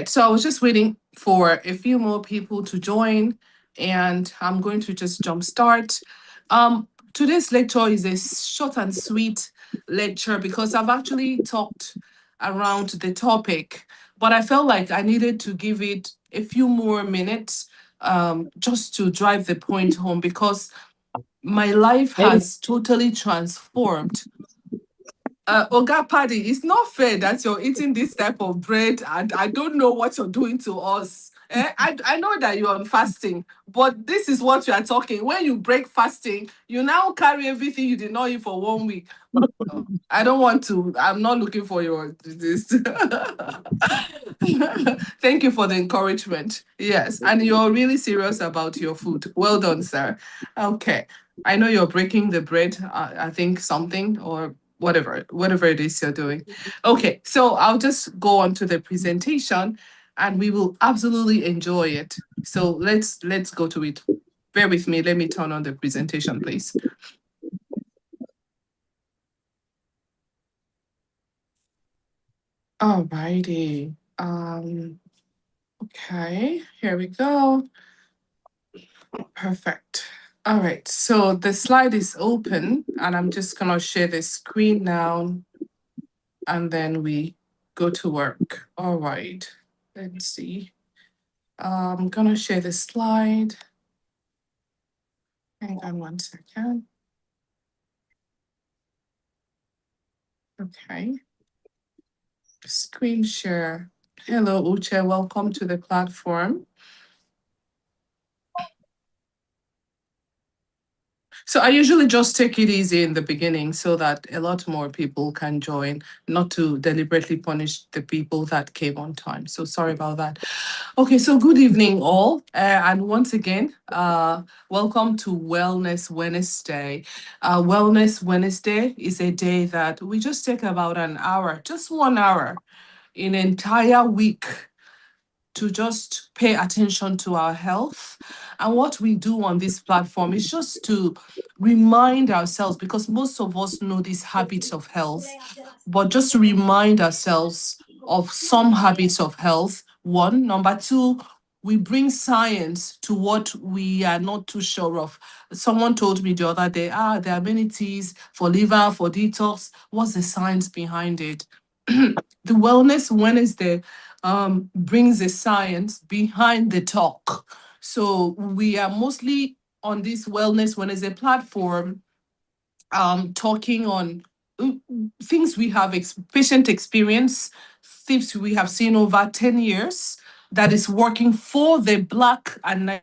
right, so I was just waiting for a few more people to join, and I'm going to just jumpstart. Today's lecture is a short and sweet lecture because I've actually talked around the topic, but I felt like I needed to give it a few more minutes just to drive the point home because my life has totally transformed. Oga Paddy, it's not fair that you're eating this type of bread and I don't know what you're doing to us. I know that you're on fasting, but this is what you are talking. When you break fasting, you now carry everything you did not eat for 1 week. I don't want to, I'm not looking for your this. Thank you for the encouragement. Yes, and you're really serious about your food. Well done, sir. Okay. I know you're breaking the bread, I think something or whatever it is you're doing. Okay, so I'll just go on to the presentation and we will absolutely enjoy it. So let's go to it. Bear with me. Let me turn on the presentation, please. Alrighty. Okay, here we go. Perfect. All right, so the slide is open and I'm just gonna share the screen now and then we go to work. All right, let's see. I'm gonna share the slide. Hang on 1 second. Okay. Screen share. Hello, Uche, welcome to the platform. So I usually just take it easy in the beginning so that a lot more people can join, not to deliberately punish the people that came on time. So sorry about that. Okay, so good evening all. And once again, welcome to Wellness Wednesday. Wellness Wednesday is a day that we just take about an hour, just 1 hour in an entire week to just pay attention to our health. And what we do on this platform is just to remind ourselves, because most of us know these habits of health, but just to remind ourselves of some habits of health. One. Number two, we bring science to what we are not too sure of. Someone told me the other day, there are many teas for liver, for detox. What's the science behind it? The Wellness Wednesday brings the science behind the talk. So we are mostly on this Wellness Wednesday platform talking on things we have patient experience, things we have seen over 10 years that is working for the Black and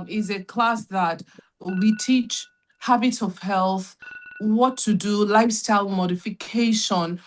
is a class that we teach habits of health, what to do, lifestyle modification,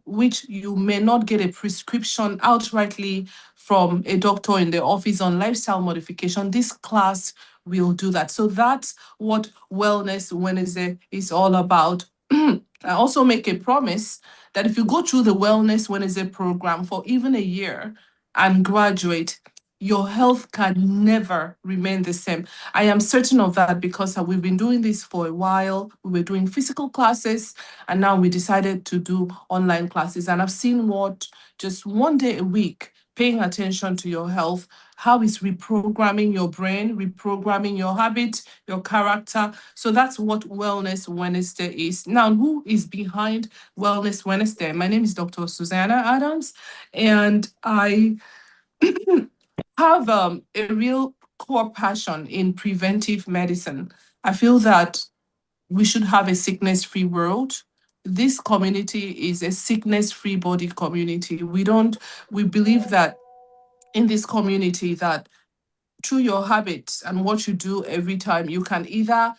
which you may not get a prescription outrightly from a doctor in the office on lifestyle modification. This class will do that. So that's what Wellness Wednesday is all about. I also make a promise that if you go through the Wellness Wednesday program for even a year and graduate, your health can never remain the same. I am certain of that because we've been doing this for a while. We were doing physical classes and now we decided to do online classes. And I've seen what just 1 day a week, paying attention to your health, how it's reprogramming your brain, reprogramming your habits, your character. So that's what Wellness Wednesday is. Now, who is behind Wellness Wednesday? My name is Dr. Susanna Adams, and I have a real core passion in preventive medicine. I feel that we should have a sickness-free world. This community is a sickness-free body community. We believe that in this community that through your habits and what you do every time, you can either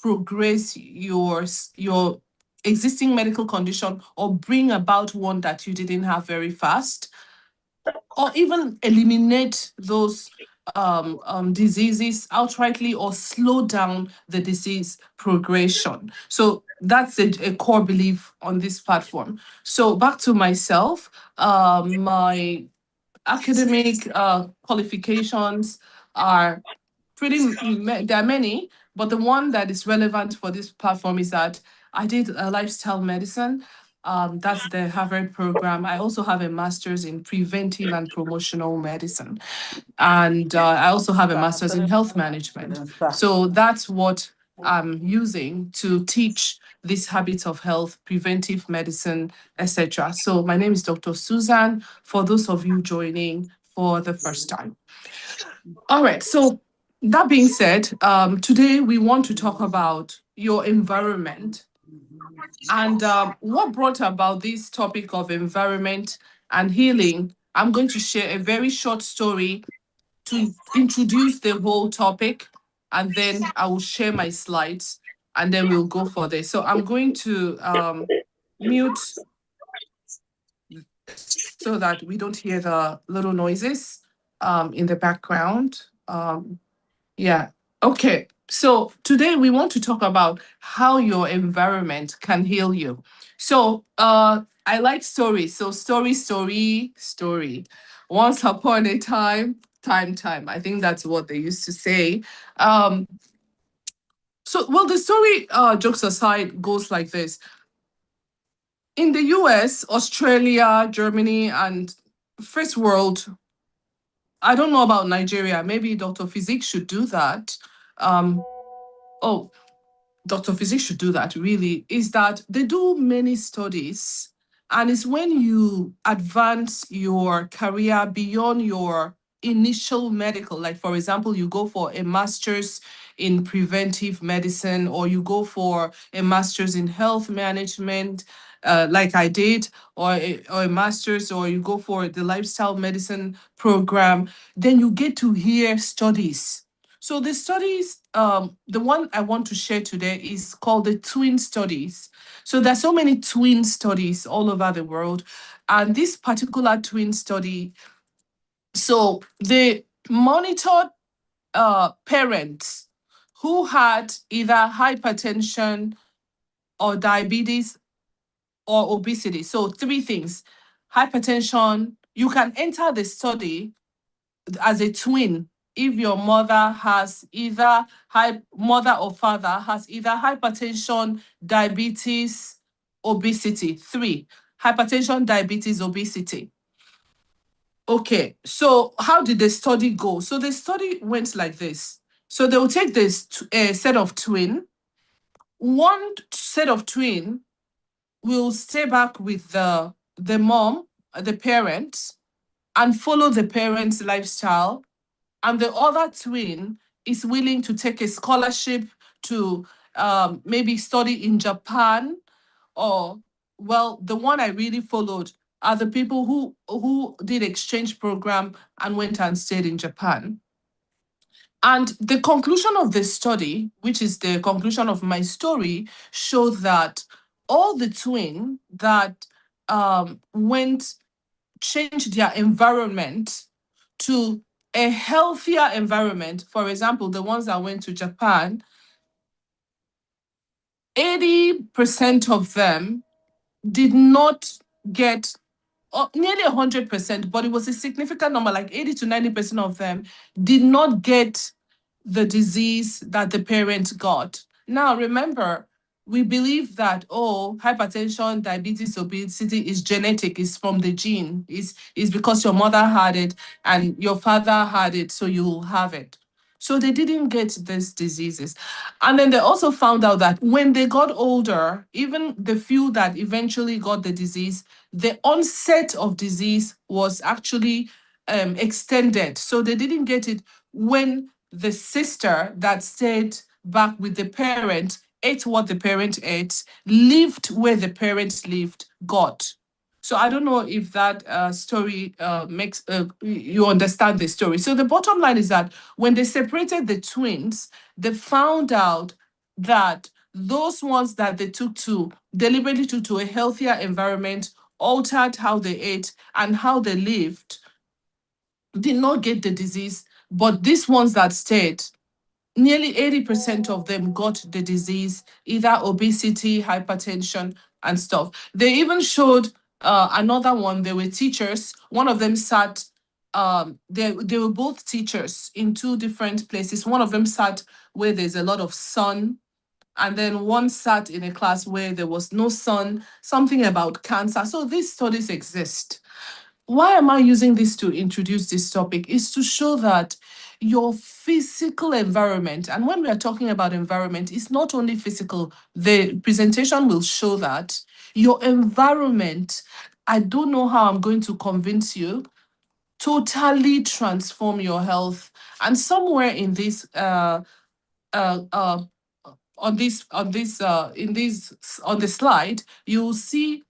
progress your existing medical condition or bring about one that you didn't have very fast, or even eliminate those diseases outrightly or slow down the disease progression. So that's a core belief on this platform. So back to myself, my academic qualifications are there are many, but the one that is relevant for this platform is that I did a lifestyle medicine. That's the Harvard program. I also have a master's in preventive and promotional medicine. And I also have a master's in health management. So that's what I'm using to teach this habit of health, preventive medicine, etc. So my name is Dr. Susan, for those of you joining for the first time. All right, so that being said, today we want to talk about your environment. And what brought about this topic of environment and healing, I'm going to share a very short story to introduce the whole topic, and then I will share my slides, and then we'll go for this. So I'm going to mute so that we don't hear the little noises in the background. Yeah. Okay. So today we want to talk about how your environment can heal you. So I like stories. So story. Once upon a time. I think that's what they used to say. So well, the story, jokes aside, goes like this. In the US, Australia, Germany, and first world, I don't know about Nigeria. Maybe Dr. Physique should do that. Oh, Dr. Physique should do that, really, is that they do many studies. And it's when you advance your career beyond your initial medical, like, for example, you go for a master's in preventive medicine, or you go for a master's in health management, like I did, or a master's, or you go for the lifestyle medicine program, then you get to hear studies. So the studies, the one I want to share today is called the twin studies. So there's so many twin studies all over the world. And this particular twin study, so they monitored parents who had either hypertension or diabetes or obesity. So three things. Hypertension, you can enter the study as a twin if your mother has either mother or father has either hypertension, diabetes, obesity. Three, hypertension, diabetes, obesity. Okay, so how did the study go? So the study went like this. So they will take this set of twin. One set of twin will stay back with the mom, the parents, and follow the parents' lifestyle, and the other twin is willing to take a scholarship to maybe study in Japan, or, well, the one I really followed are the people who did exchange program and went and stayed in Japan. And the conclusion of the study, which is the conclusion of my story, showed that all the twin that changed their environment to a healthier environment. For example, the ones that went to Japan, 80% of them did not get, nearly 100%, but it was a significant number, like 80 to 90% of them did not get the disease that the parents got. Now, remember, we believe that, oh, hypertension, diabetes, obesity is genetic, is from the gene, is because your mother had it and your father had it, so you'll have it. So they didn't get these diseases. And then they also found out that when they got older, even the few that eventually got the disease, the onset of disease was actually extended. So they didn't get it when the sister that stayed back with the parent ate what the parent ate, lived where the parents lived, got. So I don't know if that story makes you understand the story. So the bottom line is that when they separated the twins, they found out that those ones that they deliberately took to a healthier environment, altered how they ate and how they lived, did not get the disease. But these ones that stayed, nearly 80% of them got the disease, either obesity, hypertension, and stuff. They even showed another one. They were teachers. One of them sat they were both teachers in two different places. One of them sat where there's a lot of sun, and then one sat in a class where there was no sun, something about cancer. So these studies exist. Why am I using this to introduce this topic? Is to show that your physical environment, and when we are talking about environment, it's not only physical. The presentation will show that your environment, I don't know how I'm going to convince you, totally transform your health. And somewhere in this on the slide, you'll see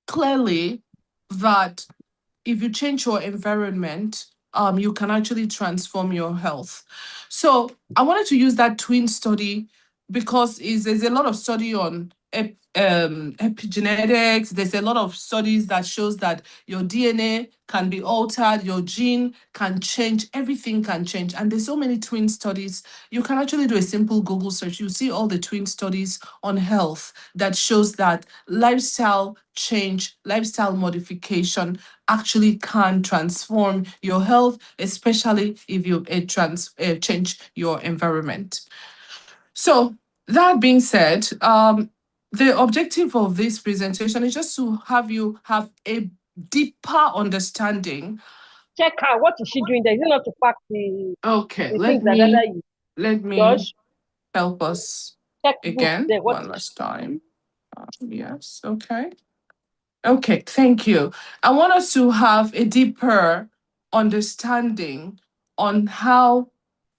clearly that if you change your environment, you can actually transform your health. So I wanted to use that twin study because there's a lot of study on epigenetics. There's a lot of studies that shows that your DNA can be altered, your gene can change, everything can change. And there's so many twin studies. You can actually do a simple Google search. You see all the twin studies on health that shows that lifestyle change, lifestyle modification actually can transform your health, especially if you change your environment. So that being said, the objective of this presentation is just to have you have a deeper understanding. Check her. What is she doing there? Is it not to pack the Okay, things that Dada used? let me Josh, help us check again there. What one last time. Yes, okay. Okay, thank you. I want us to have a deeper understanding on how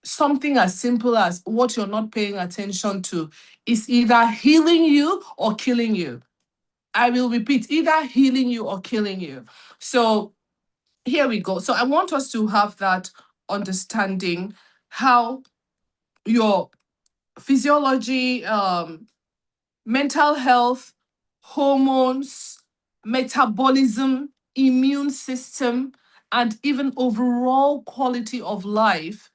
something as simple as what you're not paying attention to is either healing you or killing you. I will repeat, either healing you or killing you. So here we go. So I want us to have that understanding how your physiology, mental health, hormones, metabolism, immune system, and even overall quality of life,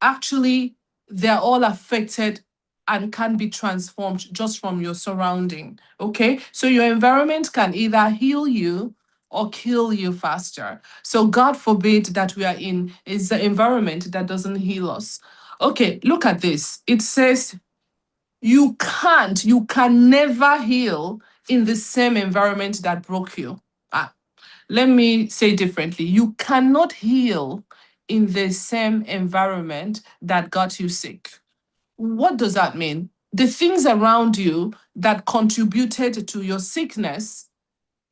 actually, they're all affected and can be transformed just from your surrounding. Okay, so your environment can either heal you or kill you faster. So God forbid that we are in is the environment that doesn't heal us. Okay, look at this. It says you can never heal in the same environment that broke you. Let me say differently. You cannot heal in the same environment that got you sick. What does that mean? The things around you that contributed to your sickness,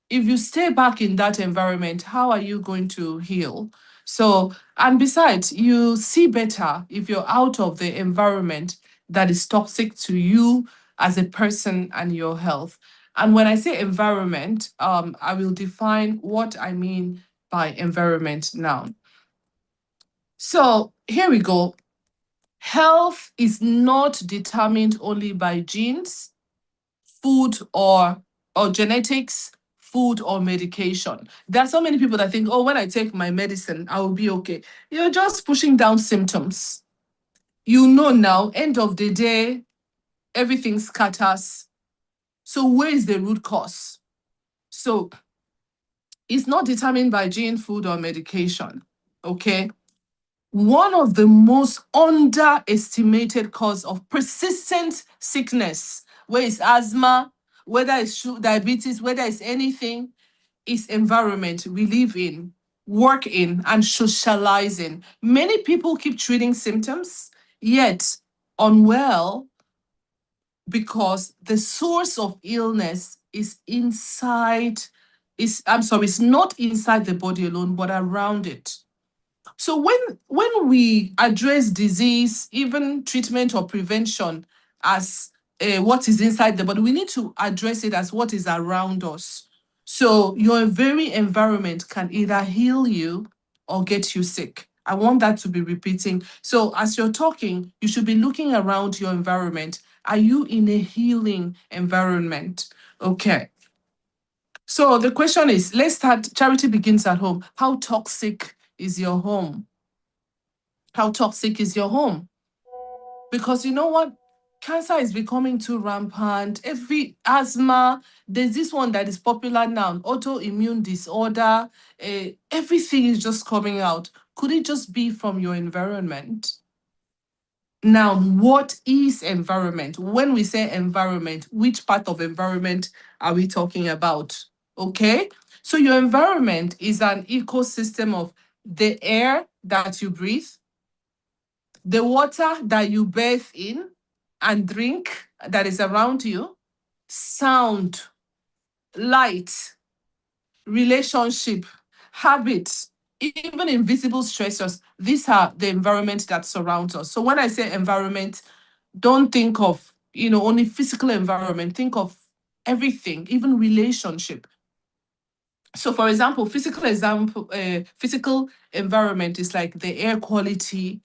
if you stay back in that environment, how are you going to heal? So, and besides, you see better if you're out of the environment that is toxic to you as a person and your health. And when I say environment, I will define what I mean by environment now. So here we go. Health is not determined only by genes, food, or genetics, food or medication. There are so many people that think, oh, when I take my medicine, I will be okay. You're just pushing down symptoms. You know now, end of the day, everything scatters. So where is the root cause? So it's not determined by gene, food, or medication. Okay. One of the most underestimated cause of persistent sickness, whether it's asthma, whether it's diabetes, whether it's anything, is environment we live in, work in, and socializing. Many people keep treating symptoms, yet unwell because the source of illness is it's not inside the body alone, but around it. So when we address disease, even treatment or prevention as what is inside the body, we need to address it as what is around us. So your very environment can either heal you or get you sick. I want that to be repeating. So as you're talking, you should be looking around your environment. Are you in a healing environment? Okay. So the question is, let's start. Charity begins at home. How toxic is your home? How toxic is your home? Because you know what? cancer is becoming too rampant. Every asthma, there's this one that is popular now, autoimmune disorder. Everything is just coming out. Could it just be from your environment? Now, what is environment? When we say environment, which part of environment are we talking about? Okay, so your environment is an ecosystem of the air that you breathe, the water that you bathe in and drink that is around you, sound, light, relationship, habits, even invisible stressors. These are the environment that surrounds us. So when I say environment, don't think of, only physical environment. Think of everything, even relationship. So for example, physical environment is like the air quality.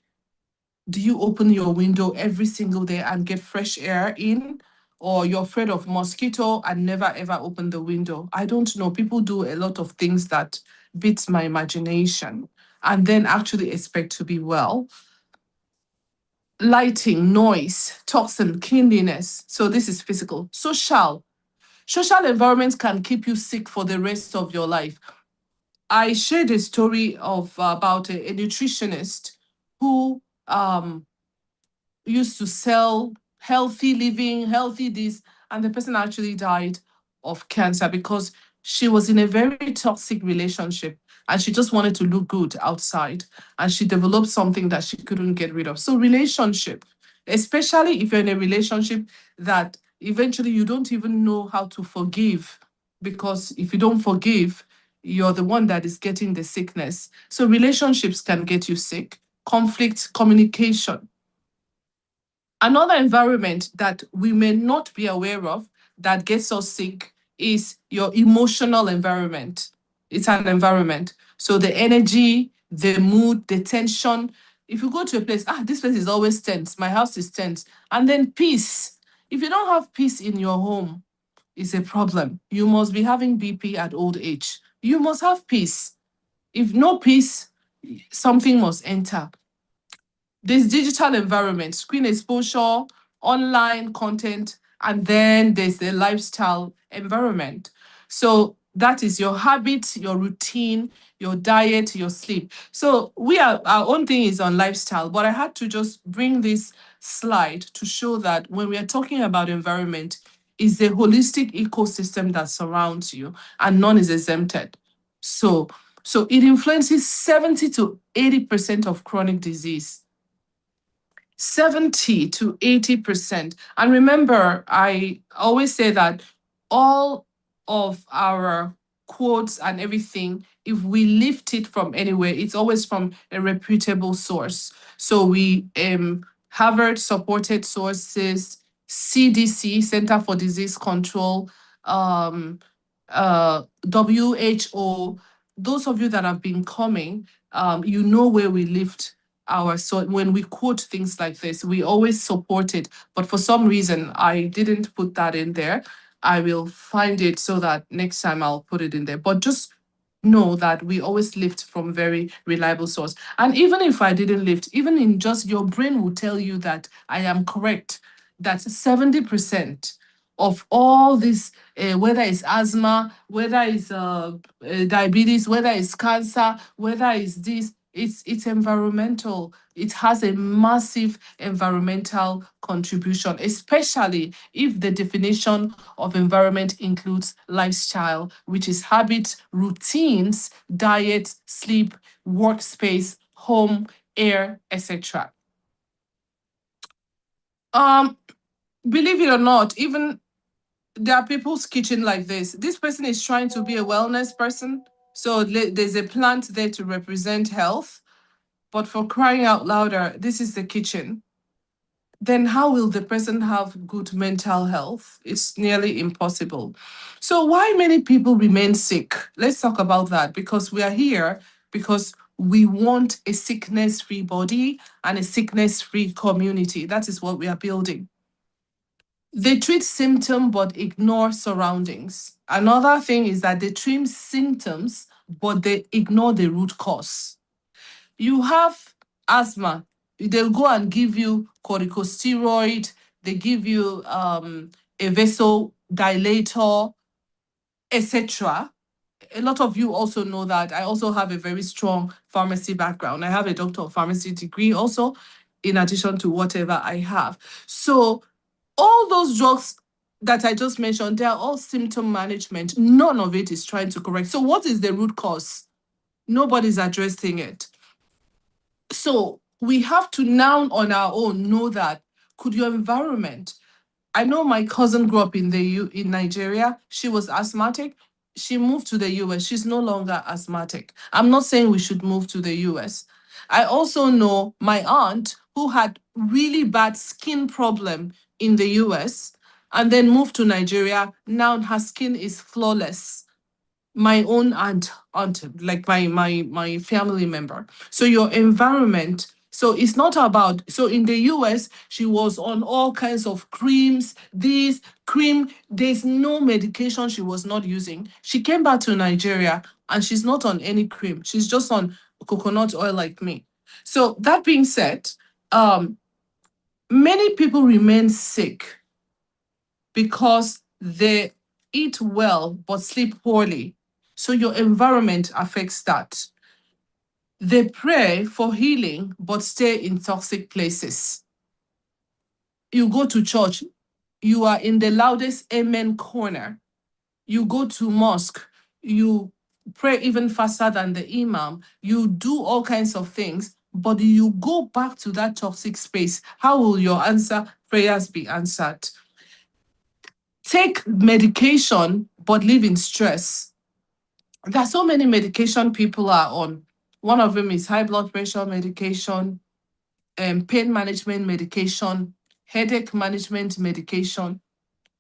Do you open your window every single day and get fresh air in? Or you're afraid of mosquito and never ever open the window? I don't know. People do a lot of things that beats my imagination and then actually expect to be well. Lighting, noise, toxin, cleanliness. So this is physical. Social environments can keep you sick for the rest of your life. I shared a story of about a nutritionist who used to sell healthy living, healthy this, and the person actually died of cancer because she was in a very toxic relationship and she just wanted to look good outside and she developed something that she couldn't get rid of. So relationship, especially if you're in a relationship that eventually you don't even know how to forgive, because if you don't forgive, you're the one that is getting the sickness. So relationships can get you sick. Conflict, communication. Another environment that we may not be aware of that gets us sick is your emotional environment. It's an environment. So the energy, the mood, the tension. If you go to a place, this place is always tense, my house is tense. And then peace. If you don't have peace in your home, it's a problem. You must be having BP at old age. You must have peace. If no peace, something must enter. This digital environment, screen exposure, online content, and then there's the lifestyle environment. So that is your habits, your routine, your diet, your sleep. So our own thing is on lifestyle, but I had to just bring this slide to show that when we are talking about environment, is the holistic ecosystem that surrounds you and none is exempted. So it influences 70 to 80% of chronic disease. 70 to 80%. And remember, I always say that all of our quotes and everything, if we lift it from anywhere, it's always from a reputable source. So we Harvard supported sources, CDC, Center for Disease Control, WHO. Those of you that have been coming, you know where we lift so when we quote things like this, we always support it. But for some reason, I didn't put that in there. I will find it so that next time I'll put it in there. But just know that we always lift from very reliable source. And even if I didn't lift, even in just your brain will tell you that I am correct, that 70% of all this, whether it's asthma, whether it's diabetes, whether it's cancer, whether it's this, it's environmental. It has a massive environmental contribution, especially if the definition of environment includes lifestyle, which is habits, routines, diet, sleep, workspace, home, air, etc. Believe it or not, even there are people's kitchen like this. This person is trying to be a wellness person. So there's a plant there to represent health. But for crying out louder, this is the kitchen. Then how will the person have good mental health? It's nearly impossible. So why many people remain sick? Let's talk about that, because we are here because we want a sickness-free body and a sickness-free community. That is what we are building. They treat symptom but ignore surroundings. Another thing is that they treat symptoms but they ignore the root cause. You have asthma, they'll go and give you corticosteroid, they give you a vasodilator, etc. A lot of you also know that I also have a very strong pharmacy background. I have a doctor of pharmacy degree also, in addition to whatever I have. So all those drugs that I just mentioned, they are all symptom management. None of it is trying to correct. So what is the root cause? Nobody's addressing it. So we have to now on our own know that, could your environment, I know my cousin grew up in in Nigeria. She was asthmatic. She moved to the US. She's no longer asthmatic. I'm not saying we should move to the US. I also know my aunt who had really bad skin problem in the US and then moved to Nigeria. Now her skin is flawless. My own aunt, like my family member. So your environment. So it's not about, so in the US, she was on all kinds of creams, this cream, there's no medication she was not using. She came back to Nigeria and she's not on any cream. She's just on coconut oil like me. So that being said, many people remain sick because they eat well but sleep poorly. So your environment affects that. They pray for healing but stay in toxic places. You go to church, you are in the loudest amen corner. You go to mosque, you pray even faster than the imam. You do all kinds of things, but you go back to that toxic space. How will your prayers be answered? Take medication but live in stress. There are so many medication people are on. One of them is high blood pressure medication, pain management medication, headache management medication.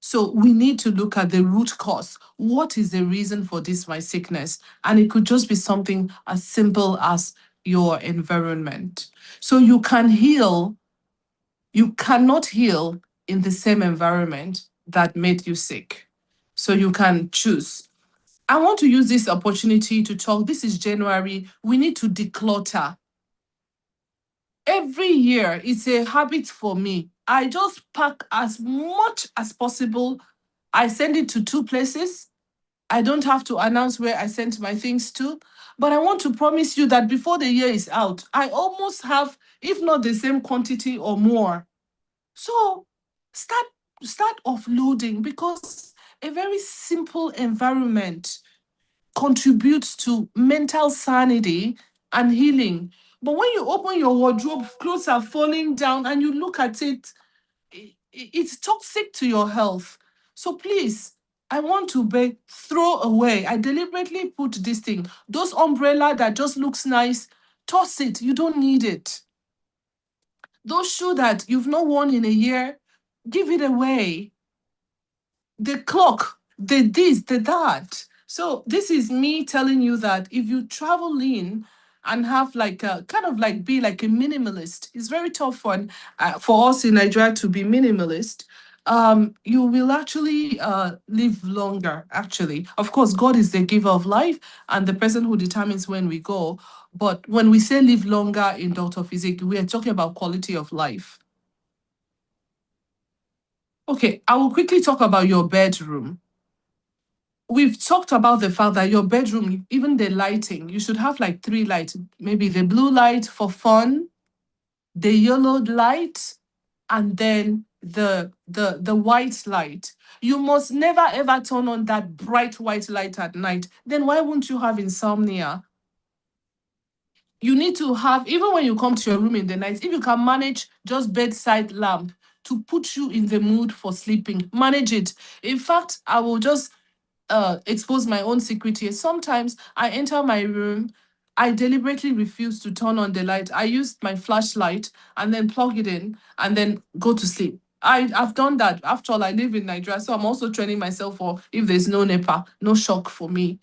So we need to look at the root cause. What is the reason for this, my sickness? And it could just be something as simple as your environment. So you can heal, you cannot heal in the same environment that made you sick. So you can choose. I want to use this opportunity to talk. This is January. We need to declutter. Every year, it's a habit for me. I just pack as much as possible. I send it to 2 places. I don't have to announce where I sent my things to. But I want to promise you that before the year is out, I almost have, if not the same quantity or more. So start offloading, because a very simple environment contributes to mental sanity and healing. But when you open your wardrobe, clothes are falling down, and you look at it, it's toxic to your health. So please, I want to beg, throw away. I deliberately put this thing, those umbrella that just looks nice, toss it. You don't need it. Those shoes that you've not worn in a year, give it away. The clock, the this, the that. So this is me telling you that if you travel in and have like a kind of like be like a minimalist, it's very tough for us in Nigeria to be minimalist. You will actually live longer. Actually, of course, God is the giver of life and the person who determines when we go. But when we say live longer in Dr. Physic, we are talking about quality of life. Okay, I will quickly talk about your bedroom. We've talked about the fact that your bedroom, even the lighting, you should have like 3 lights. Maybe the blue light for fun, the yellow light, and then the white light. You must never ever turn on that bright white light at night. Then why won't you have insomnia? You need to have, even when you come to your room in the night, if you can manage just bedside lamp to put you in the mood for sleeping, manage it. In fact, I will just expose my own secret here. Sometimes I enter my room, I deliberately refuse to turn on the light. I use my flashlight and then plug it in and then go to sleep. I've done that. After all, I live in Nigeria, so I'm also training myself for if there's no NEPA, no shock for me.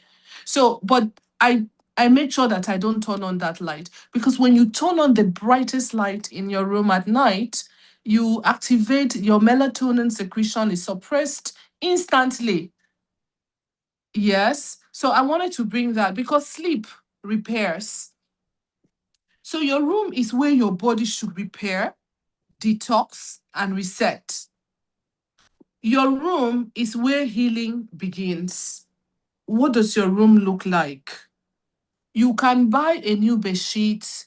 So, but I make sure that I don't turn on that light, because when you turn on the brightest light in your room at night, you activate your melatonin secretion is suppressed instantly. Yes. So I wanted to bring that because sleep repairs. So your room is where your body should repair. detox, and reset. Your room is where healing begins. What does your room look like? You can buy a new bed sheet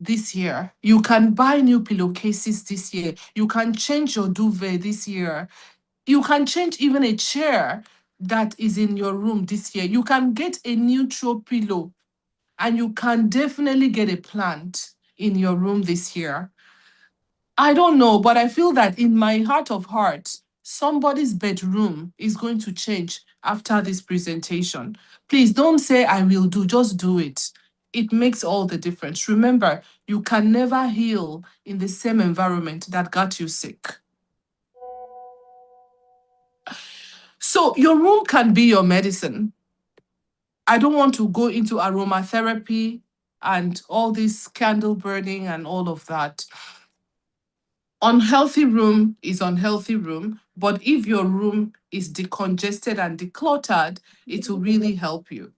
this year. You can buy new pillowcases this year. You can change your duvet this year. You can change even a chair that is in your room this year. You can get a neutral pillow, and you can definitely get a plant in your room this year. I don't know, but I feel that in my heart of hearts, somebody's bedroom is going to change after this presentation. Please don't say I will do, just do it. It makes all the difference. Remember, you can never heal in the same environment that got you sick. So your room can be your medicine. I don't want to go into aromatherapy and all this candle burning and all of that. Unhealthy room is unhealthy room, but if your room is decongested and decluttered, it will really help you.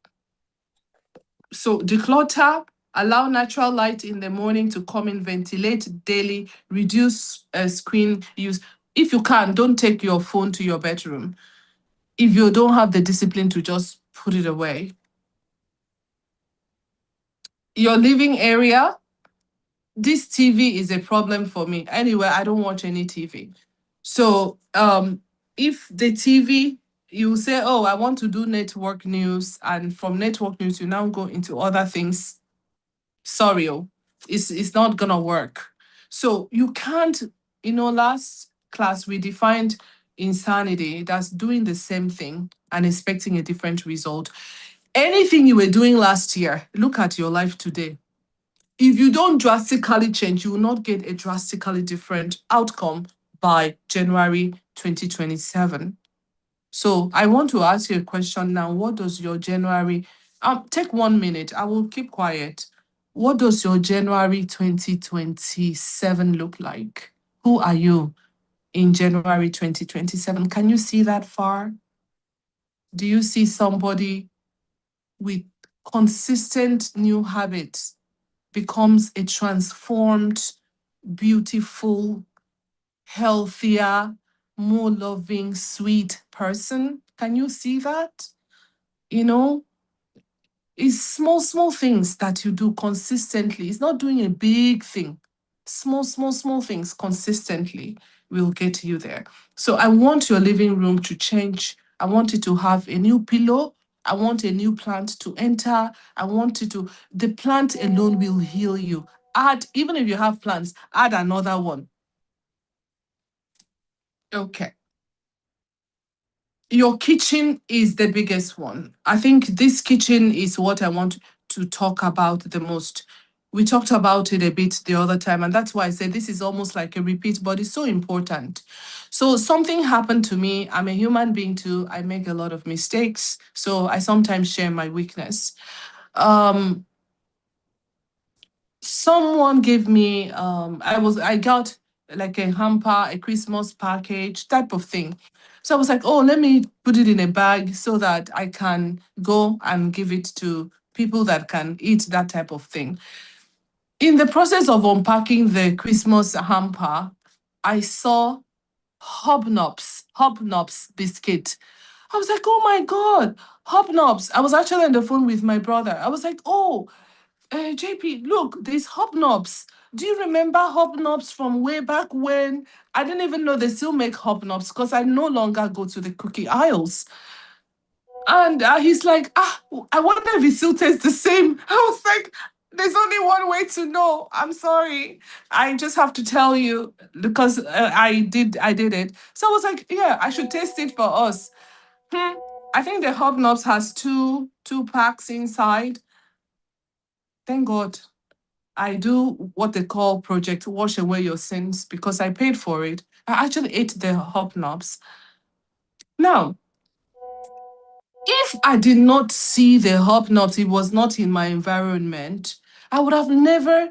So declutter, allow natural light in the morning to come in, ventilate daily, reduce screen use. If you can, don't take your phone to your bedroom. If you don't have the discipline to just put it away. Your living area, this TV is a problem for me. Anyway, I don't watch any TV. So if the TV, you say, oh, I want to do network news, and from network news, you now go into other things. Sorry, it's not gonna work. So you can't, last class we defined insanity, that's doing the same thing and expecting a different result. Anything you were doing last year, look at your life today. If you don't drastically change, you will not get a drastically different outcome by January 2027. So I want to ask you a question now. What does your January, take 1 minute, I will keep quiet. What does your January 2027 look like? Who are you in January 2027? Can you see that far? Do you see somebody with consistent new habits becomes a transformed, beautiful, healthier, more loving, sweet person? Can you see that? It's small things that you do consistently. It's not doing a big thing. Small things consistently will get you there. So I want your living room to change. I want it to have a new pillow. I want a new plant to enter. I want it to, the plant alone will heal you. Add, even if you have plants, add another one. Okay. Your kitchen is the biggest one. I think this kitchen is what I want to talk about the most. We talked about it a bit the other time, and that's why I said this is almost like a repeat, but it's so important. So something happened to me. I'm a human being too. I make a lot of mistakes. So I sometimes share my weakness. Someone gave me, I got like a hamper, a Christmas package type of thing. So I was like, oh, let me put it in a bag so that I can go and give it to people that can eat that type of thing. In the process of unpacking the Christmas hamper, I saw Hobnobs biscuit. I was like, oh my God, Hobnobs. I was actually on the phone with my brother. I was like, oh, JP, look, there's Hobnobs. Do you remember Hobnobs from way back when? I didn't even know they still make Hobnobs because I no longer go to the cookie aisles. And he's like, I wonder if it still tastes the same. I was like, there's only one way to know. I'm sorry. I just have to tell you because I did it. So I was like, yeah, I should taste it for us. I think the Hobnobs has two packs inside. Thank God. I do what they call Project Wash Away Your Sins because I paid for it. I actually ate the Hobnobs. Now, if I did not see the Hobnobs, it was not in my environment, I would have never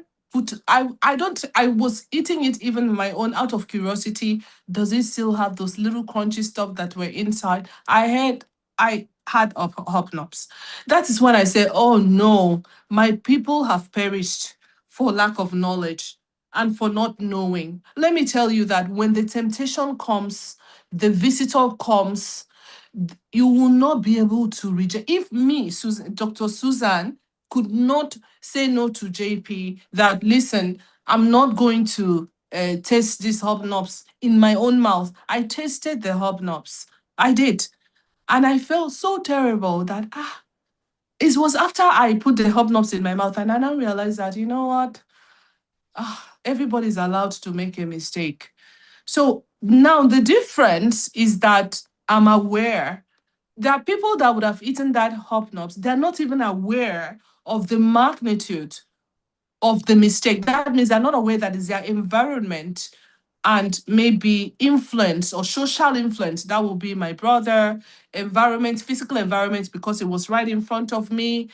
I was eating it even my own out of curiosity. Does it still have those little crunchy stuff that were inside? I had Hobnobs. That is when I said, oh no, my people have perished for lack of knowledge. and for not knowing. Let me tell you that when the temptation comes, the visitor comes, you will not be able to reject. If me, Dr. Susan, could not say no to JP, that listen, I'm not going to taste these hobnobs in my own mouth. I tasted the hobnobs. I did. And I felt so terrible that, it was after I put the hobnobs in my mouth and I now realized that, you know what? Everybody's allowed to make a mistake. So now the difference is that I'm aware. There are people that would have eaten that hobnobs. They're not even aware of the magnitude of the mistake. That means they're not aware that it's their environment and maybe influence or social influence. That will be my brother, environment, physical environment, because it was right in front of me,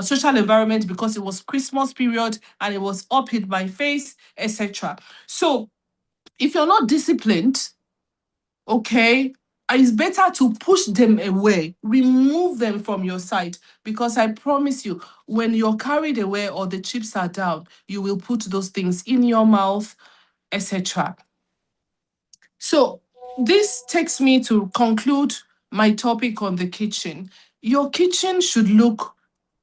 social environment, because it was Christmas period and it was up in my face, etc. So if you're not disciplined, okay, it's better to push them away, remove them from your sight, because I promise you, when you're carried away or the chips are down, you will put those things in your mouth, etc. So this takes me to conclude my topic on the kitchen. Your kitchen should look,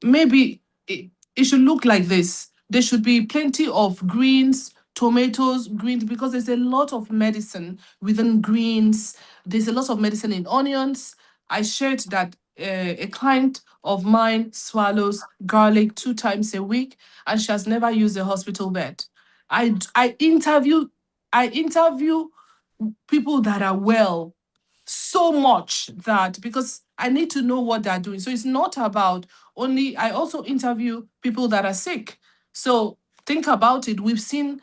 maybe it should look like this. There should be plenty of greens, tomatoes, greens, because there's a lot of medicine within greens. There's a lot of medicine in onions. I shared that a client of mine swallows garlic 2 times a week, and she has never used a hospital bed. I interview people that are well so much that, because I need to know what they're doing. So it's not about only, I also interview people that are sick. So think about it. We've seen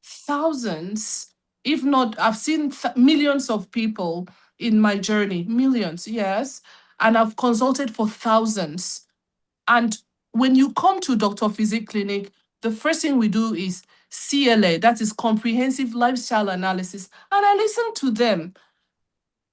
thousands, if not, I've seen millions of people in my journey, millions, yes. And I've consulted for thousands. And when you come to Dr. Physic Clinic, the first thing we do is CLA, that is comprehensive lifestyle analysis. And I listen to them.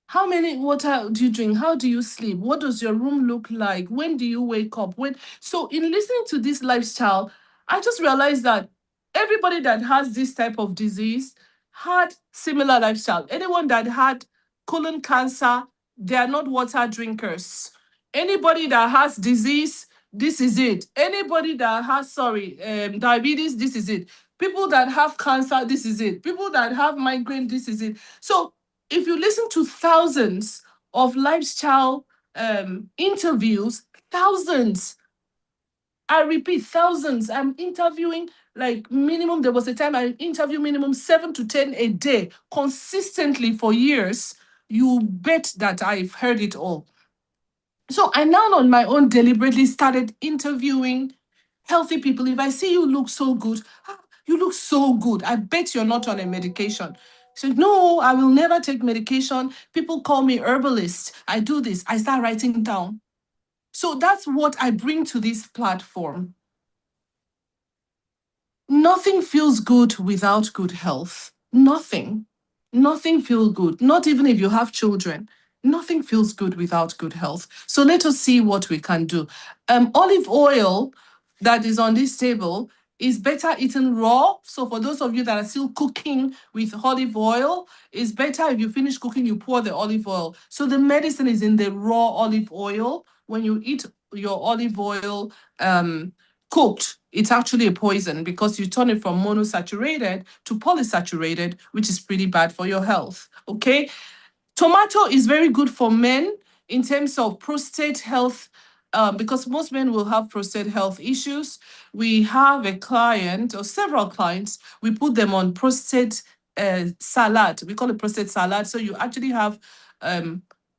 How many water do you drink? How do you sleep? What does your room look like? When do you wake up? So in listening to this lifestyle, I just realized that everybody that has this type of disease had similar lifestyle. Anyone that had colon cancer, they are not water drinkers. Anybody that has disease, this is it. Anybody that has, diabetes, this is it. People that have cancer, this is it. People that have migraine, this is it. So if you listen to thousands of lifestyle interviews, thousands, I repeat, thousands. I'm interviewing like minimum, there was a time I interview minimum 7 to 10 a day consistently for years. You bet that I've heard it all. So I now on my own deliberately started interviewing healthy people. If I see you look so good, you look so good, I bet you're not on a medication. So no, I will never take medication. People call me herbalist. I do this. I start writing down. So that's what I bring to this platform. Nothing feels good without good health. Nothing. Nothing feels good. Not even if you have children. Nothing feels good without good health. So let us see what we can do. Olive oil that is on this table is better eaten raw. So for those of you that are still cooking with olive oil, it's better if you finish cooking, you pour the olive oil. So the medicine is in the raw olive oil. When you eat your olive oil cooked, it's actually a poison because you turn it from monosaturated to polysaturated, which is pretty bad for your health. Okay. Tomato is very good for men in terms of prostate health, because most men will have prostate health issues. We have a client or several clients, we put them on prostate salad. We call it prostate salad. So you actually have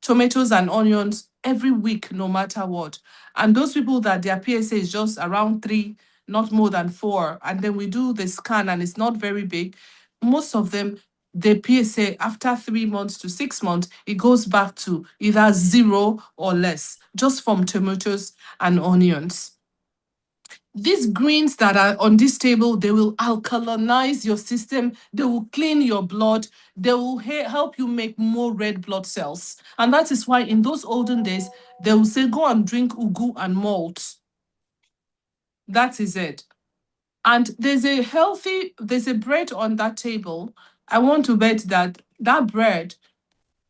tomatoes and onions every week, no matter what. And those people that their PSA is just around 3, not more than 4, and then we do the scan and it's not very big, most of them, the PSA after 3 months to 6 months, it goes back to either 0 or less, just from tomatoes and onions. These greens that are on this table, they will alkalinize your system, they will clean your blood, they will help you make more red blood cells. And that is why in those olden days, they will say, go and drink ugu and malt. That is it. And there's a bread on that table. I want to bet that bread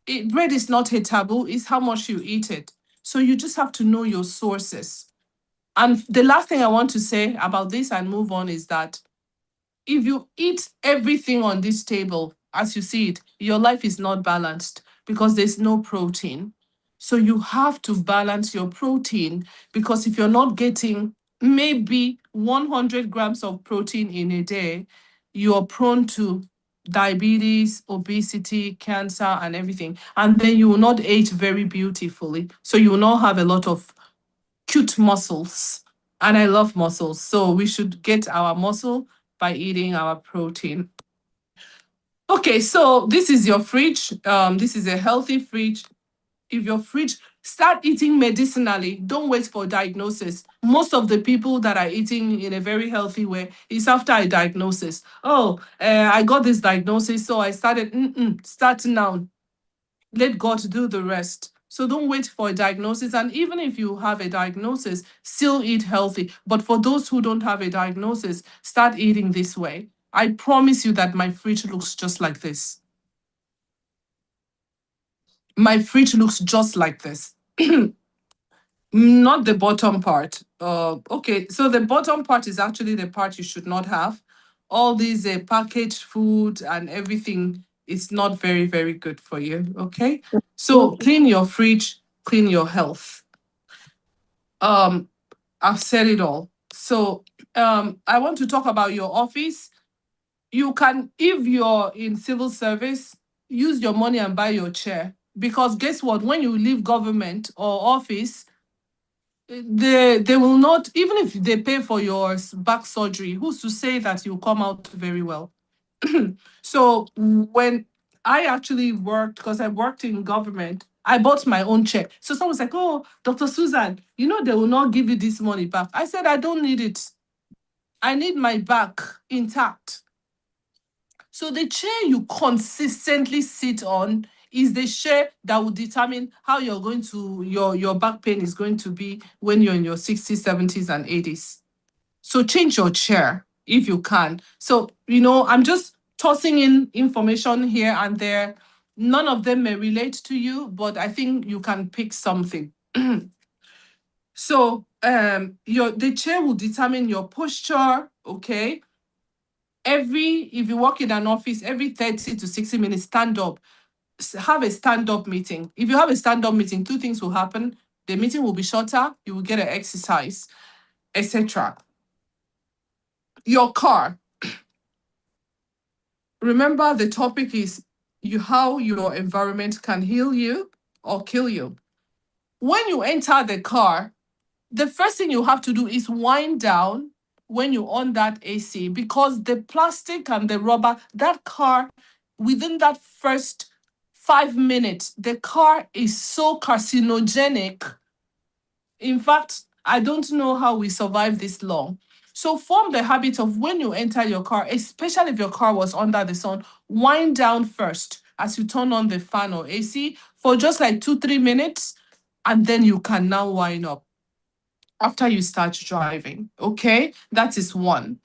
is not a taboo, it's how much you eat it. So you just have to know your sources. And the last thing I want to say about this and move on is that if you eat everything on this table as you see it, your life is not balanced because there's no protein. So you have to balance your protein, because if you're not getting maybe 100 grams of protein in a day, you're prone to diabetes, obesity, cancer, and everything. And then you will not age very beautifully. So you will not have a lot of cute muscles. And I love muscles. So we should get our muscle by eating our protein. Okay, so this is your fridge. This is a healthy fridge. If your fridge, start eating medicinally. Don't wait for diagnosis. Most of the people that are eating in a very healthy way is after a diagnosis. Oh, I got this diagnosis, so I started. Start now. Let God do the rest. So don't wait for a diagnosis. And even if you have a diagnosis, still eat healthy. But for those who don't have a diagnosis, start eating this way. I promise you that my fridge looks just like this. My fridge looks just like this. Not the bottom part. Okay, so the bottom part is actually the part you should not have. All these packaged food and everything is not very, very good for you. Okay, so clean your fridge, clean your health. I've said it all. So I want to talk about your office. You can, if you're in civil service, use your money and buy your chair. Because guess what? When you leave government or office, they will not, even if they pay for your back surgery, who's to say that you'll come out very well? So when I actually worked, because I worked in government, I bought my own chair. So someone's like, oh, Dr. Susan, they will not give you this money back. I said, I don't need it. I need my back intact. So the chair you consistently sit on is the chair that will determine how you're going to, your back pain is going to be when you're in your 60s, 70s, and 80s. So change your chair if you can. So, I'm just tossing in information here and there. None of them may relate to you, but I think you can pick something. So the chair will determine your posture, okay? If you work in an office, every 30 to 60 minutes, stand up. Have a stand-up meeting. If you have a stand-up meeting, two things will happen. The meeting will be shorter, you will get an exercise, etc. Your car. Remember, the topic is how your environment can heal you or kill you. When you enter the car, the first thing you have to do is wind down when you on that AC, because the plastic and the rubber, that car, within that first 5 minutes, the car is so carcinogenic. In fact, I don't know how we survive this long. So form the habit of, when you enter your car, especially if your car was under the sun, wind down first as you turn on the fan or AC for just like 2-3 minutes, and then you can now wind up after you start driving. Okay, that is one.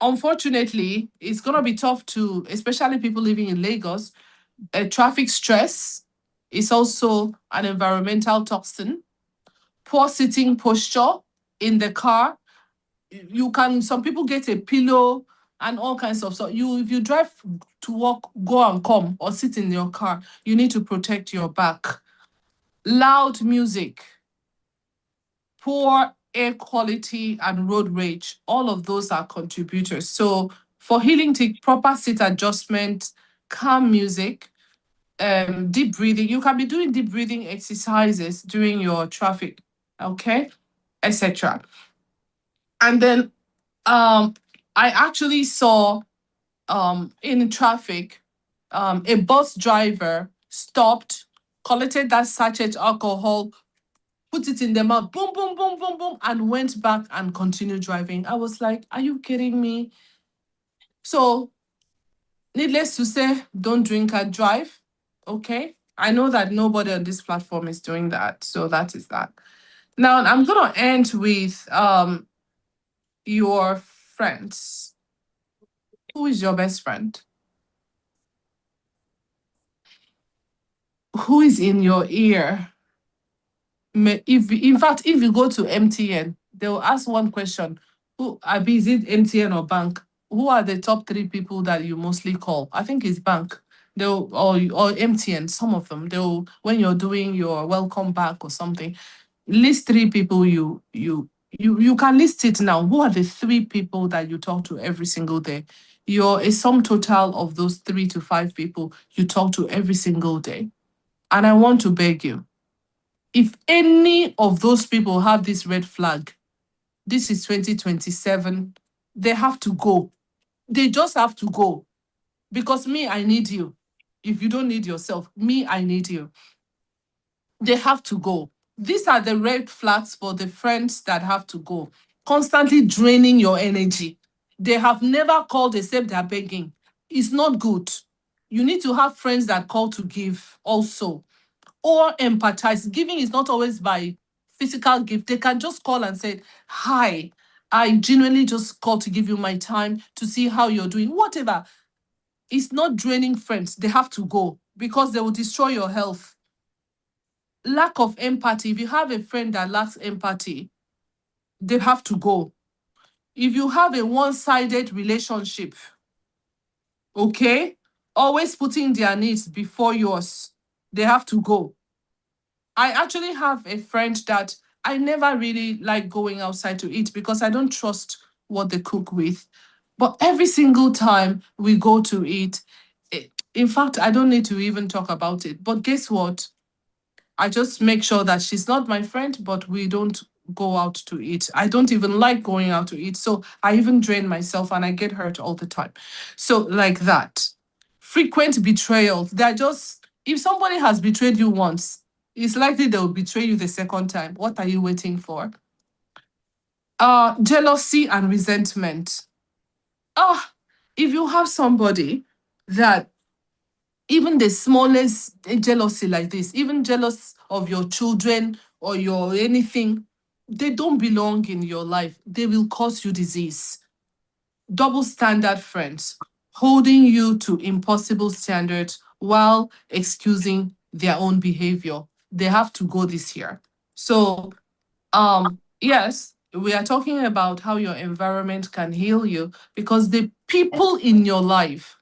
Unfortunately, it's gonna be tough to, especially people living in Lagos. Traffic stress is also an environmental toxin. Poor sitting posture in the car. Some people get a pillow and all kinds of stuff. If you drive to work, go and come, or sit in your car, you need to protect your back. Loud music, poor air quality, and road rage, all of those are contributors. So for healing, take proper seat adjustment, calm music, deep breathing. You can be doing deep breathing exercises during your traffic, okay, etc. And then I actually saw in traffic, a bus driver stopped, collected that sachet alcohol, put it in the mouth, boom, boom, boom, boom, boom, and went back and continued driving. I was like, are you kidding me? So, needless to say, don't drink and drive, okay? I know that nobody on this platform is doing that, so that is that. Now, I'm going to end with your friends, who is your best friend? Who is in your ear? If in fact, if you go to MTN, they'll ask one question: Who Abi, is it MTN or bank? Who are the top 3 people that you mostly call? I think it's bank. They'll or MTN. Some of them they'll when you're doing your welcome back or something, list 3 people you can list it now. Who are the 3 people that you talk to every single day? You're a sum total of those 3 to 5 people you talk to every single day. And I want to beg you, if any of those people have this red flag, this is 2027, they have to go. They just have to go. Because me, I need you. If you don't need yourself, me, I need you. They have to go. These are the red flags for the friends that have to go. Constantly draining your energy. They have never called except they're begging. It's not good. You need to have friends that call to give also, or empathize. Giving is not always by physical gift. They can just call and say, hi, I genuinely just called to give you my time to see how you're doing, whatever. It's not draining friends. They have to go because they will destroy your health. Lack of empathy. If you have a friend that lacks empathy, they have to go. If you have a one-sided relationship, okay, always putting their needs before yours, they have to go. I actually have a friend that I never really like going outside to eat because I don't trust what they cook with. But every single time we go to eat, in fact, I don't need to even talk about it. But guess what? I just make sure that she's not my friend, but we don't go out to eat. I don't even like going out to eat. So I even drain myself and I get hurt all the time. So, like that. Frequent betrayals. They're just, if somebody has betrayed you once, it's likely they'll betray you the second time. What are you waiting for? Jealousy and resentment. If you have somebody that even the smallest jealousy like this, even jealous of your children or your anything, they don't belong in your life. They will cause you disease. Double standard friends, holding you to impossible standards while excusing their own behavior. They have to go this year. So, yes, we are talking about how your environment can heal you because the people in your life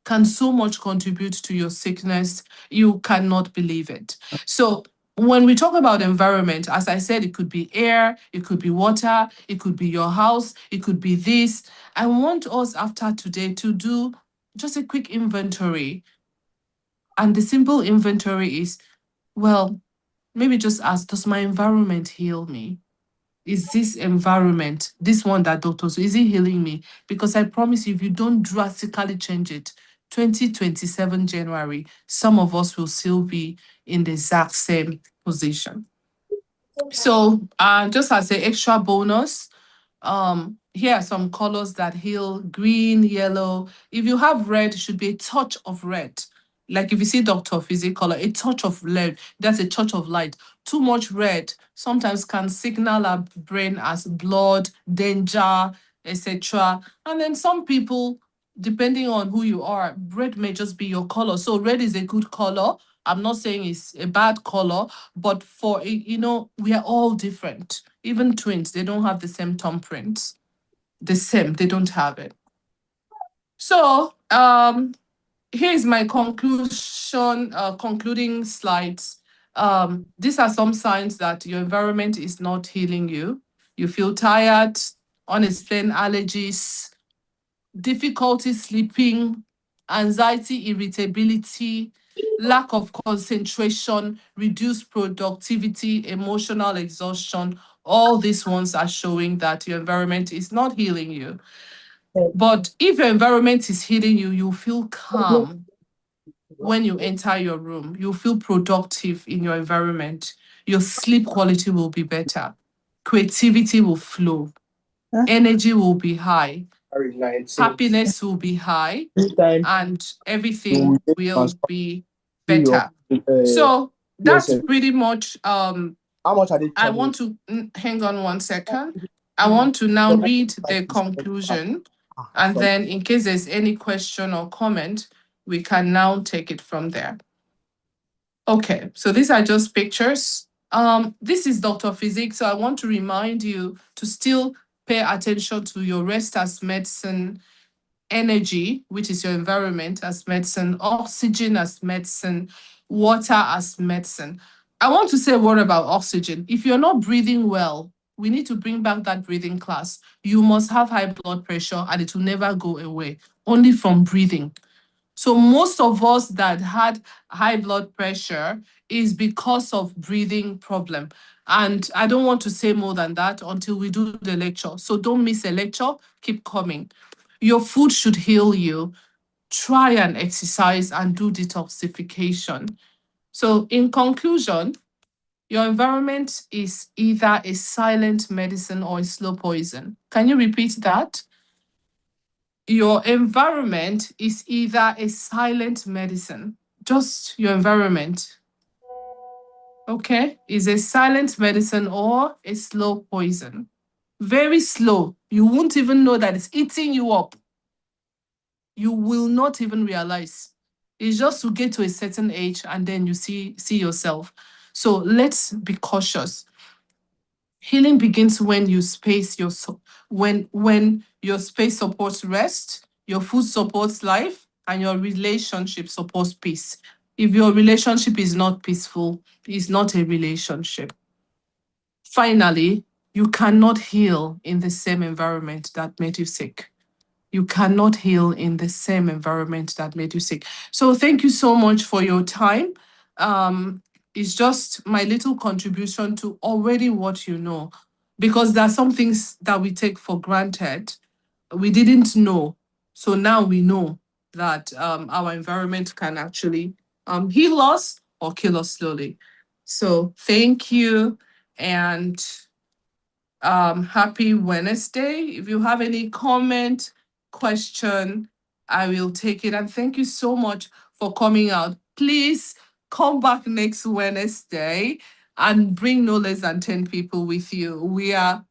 can so much contribute to your sickness. You cannot believe it. So when we talk about environment, as I said, it could be air, it could be water, it could be your house, it could be this. I want us after today to do just a quick inventory. And the simple inventory is, well, maybe just ask, does my environment heal me? Is this environment, this one that doctors, is it healing me? Because I promise you, if you don't drastically change it, 2027 January, some of us will still be in the exact same position. So just as an extra bonus, here are some colors that heal: green, yellow. If you have red, it should be a touch of red. Like if you see Dr. Physic color, a touch of red, that's a touch of light. Too much red sometimes can signal our brain as blood, danger, etc. And then some people, depending on who you are, red may just be your color. So red is a good color. I'm not saying it's a bad color, but for, we are all different. Even twins, they don't have the same thumbprints. They don't have it. So here's my concluding slides. These are some signs that your environment is not healing you. You feel tired, unexplained allergies, difficulty sleeping, anxiety, irritability, lack of concentration, reduced productivity, emotional exhaustion. All these ones are showing that your environment is not healing you. But if your environment is healing you, you feel calm when you enter your room. You feel productive in your environment. Your sleep quality will be better. Creativity will flow. Energy will be high. Happiness will be high. And everything will be better. So that's pretty much how much are they I charging? want to hang on one second. I want to now read the conclusion, and then in case there's any question or comment, we can now take it from there. Okay, so these are just pictures. This is Dr. Physics, so I want to remind you to still pay attention to your rest as medicine, energy, which is your environment, as medicine, oxygen as medicine, water as medicine. I want to say a word about oxygen. If you're not breathing well, we need to bring back that breathing class. You must have high blood pressure and it will never go away, only from breathing. So most of us that had high blood pressure is because of breathing problem. And I don't want to say more than that until we do the lecture. So don't miss a lecture, keep coming. Your food should heal you. Try and exercise and do detoxification. So in conclusion, your environment is either a silent medicine or a slow poison. Can you repeat that? Your environment is either a silent medicine, just your environment, okay, is a silent medicine or a slow poison. Very slow. You won't even know that it's eating you up. You will not even realize. It's just to get to a certain age and then you see yourself. So let's be cautious. Healing begins when you space your when your space supports rest, your food supports life, and your relationship supports peace. If your relationship is not peaceful, it's not a relationship. Finally, you cannot heal in the same environment that made you sick. You cannot heal in the same environment that made you sick. So thank you so much for your time. It's just my little contribution to already what you know, because there are some things that we take for granted. We didn't know. So now we know that our environment can actually heal us or kill us slowly. So thank you. And happy Wednesday. If you have any comment, question, I will take it. And thank you so much for coming out. Please come back next Wednesday and bring no less than 10 people with you. We are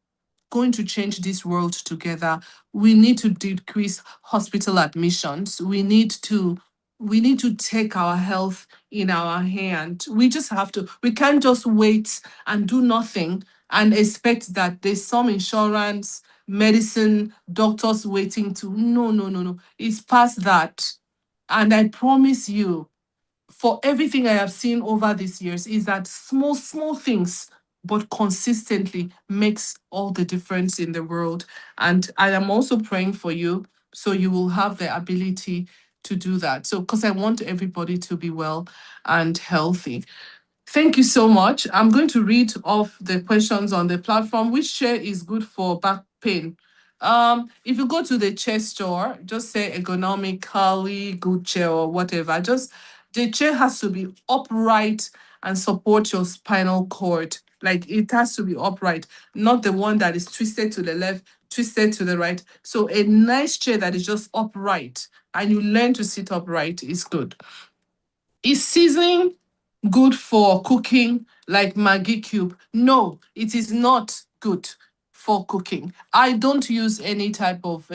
going to change this world together. We need to decrease hospital admissions. We need to take our health in our hand. We just have to. We can't just wait and do nothing and expect that there's some insurance, medicine, doctors waiting to. No, no, no, no. It's past that. And I promise you, for everything I have seen over these years, is that small, small things, but consistently makes all the difference in the world. And I am also praying for you, so you will have the ability to do that. So, because I want everybody to be well and healthy. Thank you so much. I'm going to read off the questions on the platform. Which chair is good for back pain? If you go to the chair store, just say ergonomically good chair or whatever. Just the chair has to be upright and support your spinal cord. Like it has to be upright, not the one that is twisted to the left, twisted to the right. So a nice chair that is just upright and you learn to sit upright is good. Is seasoning good for cooking like Maggi cube? No, it is not good for cooking. I don't use any type of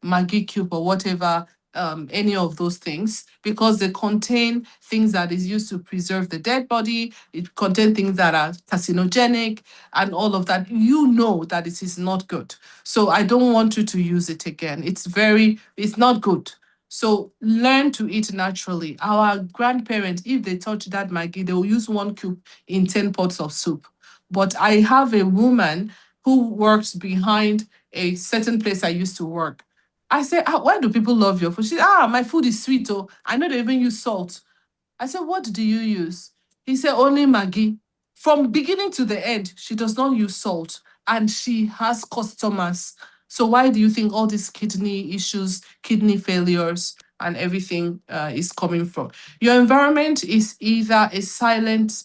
Maggi cube or whatever, any of those things, because they contain things that is used to preserve the dead body. It contains things that are carcinogenic and all of that. You know that it is not good. So I don't want you to use it again. It's not good. So learn to eat naturally. Our grandparents, if they touch that Maggi, they will use 1 cube in 10 pots of soup. But I have a woman who works behind a certain place I used to work. I said, why do people love your food? She said, my food is sweet. Oh, I know they even use salt. I said, what do you use? He said, only Maggi. From beginning to the end, she does not use salt and she has customers. So why do you think all these kidney issues, kidney failures, and everything is coming from? Your environment is either a silent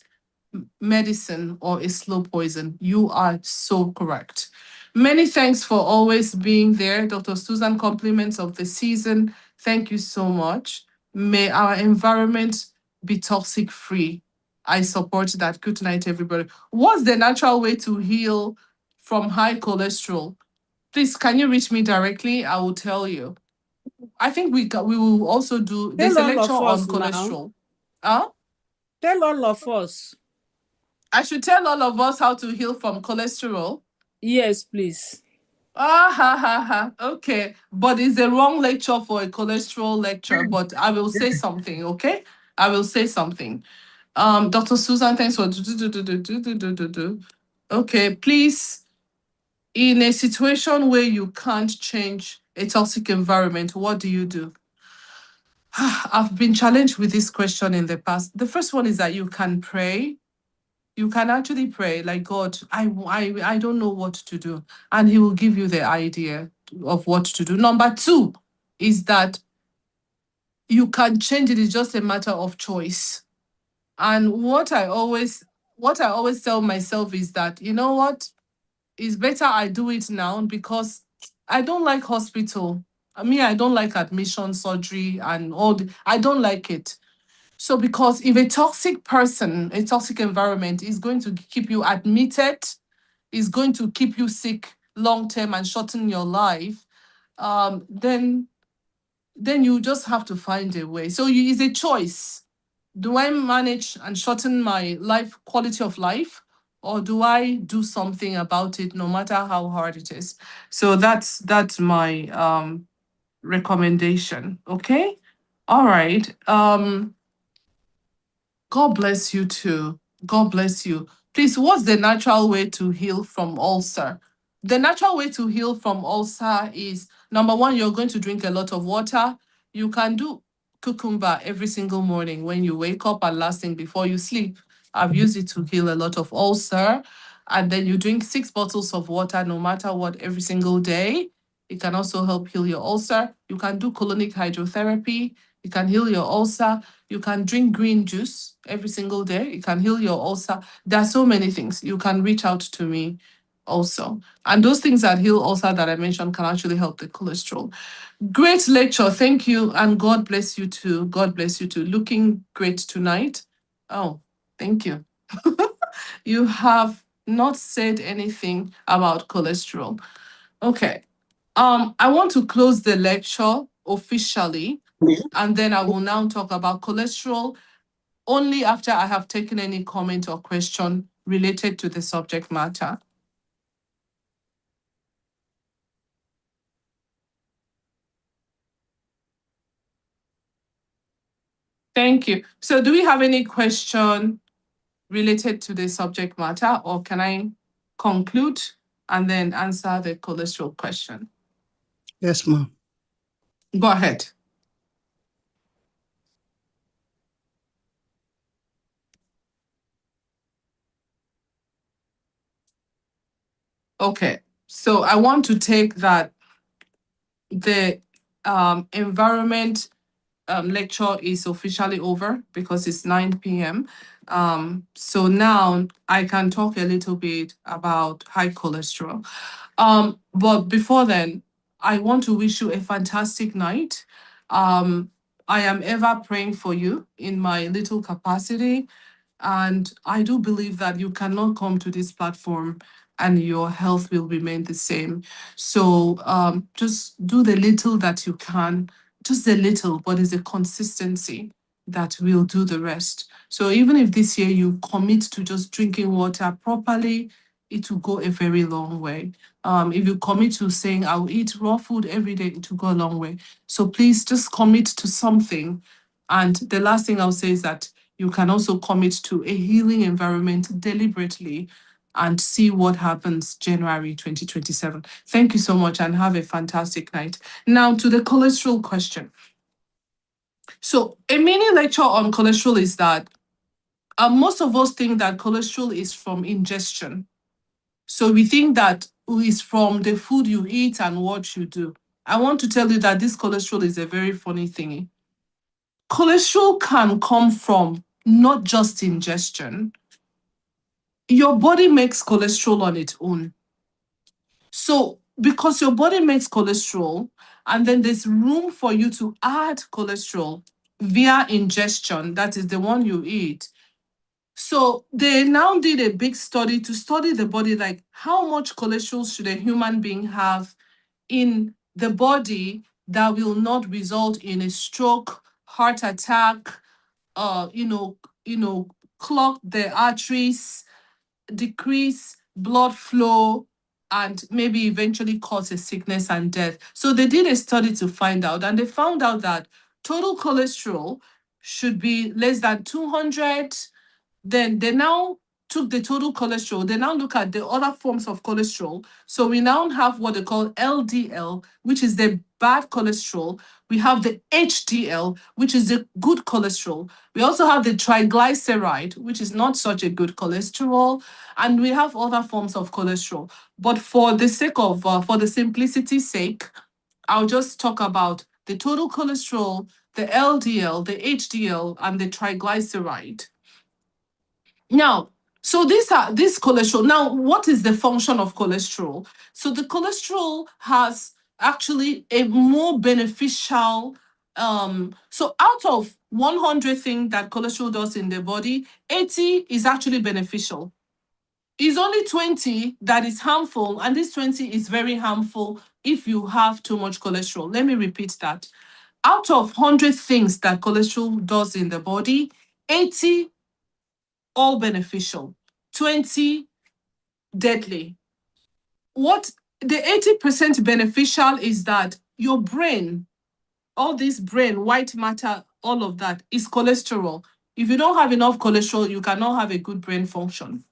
medicine or a slow poison. You are so correct. Many thanks for always being there. Dr. Susan, compliments of the season. Thank you so much. May our environment be toxic free. I support that. Good night, everybody. What's the natural way to heal from high cholesterol, please, can you reach me directly? I will tell you. I think we will also do, there's a Tell all lecture of on us now. cholesterol. Huh? Tell all of us. I should tell all of us how to heal from cholesterol. Yes, please. Ah, ha, ha, ha. Okay. But it's the wrong lecture for a cholesterol lecture, but I will say something, okay? I will say something. Dr. Susan, thanks for Okay, please, in a situation where you can't change a toxic environment, what do you do? I've been challenged with this question in the past. The first one is that you can pray. You can actually pray, like, God, I don't know what to do. And he will give you the idea of what to do. Number two is that you can change it. It's just a matter of choice. And what I always tell myself is that, you know what? It's better I do it now, because I don't like hospital. I don't like admission, surgery, and I don't like it. So because if a toxic person, a toxic environment is going to keep you admitted, is going to keep you sick long term and shorten your life, then you just have to find a way. So it's a choice. Do I manage and shorten my life, quality of life, or do I do something about it, no matter how hard it is? So that's my recommendation. Okay. All right. God bless you too. God bless you. Please, what's the natural way to heal from ulcer? The natural way to heal from ulcer is, number one, you're going to drink a lot of water. You can do cucumber every single morning when you wake up and last thing before you sleep. I've used it to heal a lot of ulcer. And then you drink 6 bottles of water no matter what every single day. It can also help heal your ulcer. You can do colonic hydrotherapy. It can heal your ulcer. You can drink green juice every single day. It can heal your ulcer. There are so many things. You can reach out to me also. And those things that heal ulcer that I mentioned can actually help the cholesterol. Great lecture. Thank you. And God bless you too. God bless you too. Looking great tonight. Oh, thank you. You have not said anything about cholesterol. Okay. I want to close the lecture officially, and then I will now talk about cholesterol only after I have taken any comment or question related to the subject matter. Thank you. So do we have any question related to the subject matter, or can I conclude and then answer the cholesterol question? Yes, ma'am. Go ahead. Okay, so I want to take that the environment lecture is officially over because it's 9 p.m. So now I can talk a little bit about high cholesterol. But before then, I want to wish you a fantastic night. I am ever praying for you in my little capacity. And I do believe that you cannot come to this platform and your health will remain the same. So just do the little that you can, just a little, but it's a consistency that will do the rest. So even if this year you commit to just drinking water properly, it will go a very long way. If you commit to saying, I'll eat raw food every day, it will go a long way. So please just commit to something. And the last thing I'll say is that you can also commit to a healing environment deliberately and see what happens January 2027. Thank you so much and have a fantastic night. Now to the cholesterol question. So a mini lecture on cholesterol is that most of us think that cholesterol is from ingestion. So we think that it's from the food you eat and what you do. I want to tell you that this cholesterol is a very funny thing. Cholesterol can come from not just ingestion. Your body makes cholesterol on its own. So because your body makes cholesterol, and then there's room for you to add cholesterol via ingestion, that is the one you eat, So they now did a big study to study the body, like how much cholesterol should a human being have in the body that will not result in a stroke, heart attack, uh, you know, clog the arteries, decrease blood flow, and maybe eventually cause a sickness and death. So they did a study to find out, and they found out that total cholesterol should be less than 200. Then they now took the total cholesterol. They now look at the other forms of cholesterol. So we now have what they call LDL, which is the bad cholesterol. We have the HDL, which is the good cholesterol. We also have the triglyceride, which is not such a good cholesterol. And we have other forms of cholesterol. But for the sake of, for the simplicity's sake, I'll just talk about the total cholesterol, the LDL, the HDL, and the triglyceride. Now, so these are this cholesterol. Now, what is the function of cholesterol? So the cholesterol has actually a more beneficial. So out of 100 things that cholesterol does in the body, 80 is actually beneficial. It's only 20 that is harmful, and this 20 is very harmful if you have too much cholesterol. Let me repeat that. Out of 100 things that cholesterol does in the body, 80 all beneficial, 20 deadly. What the 80% beneficial is that your brain, all this brain, white matter, all of that is cholesterol. If you don't have enough cholesterol, you cannot have a good brain function.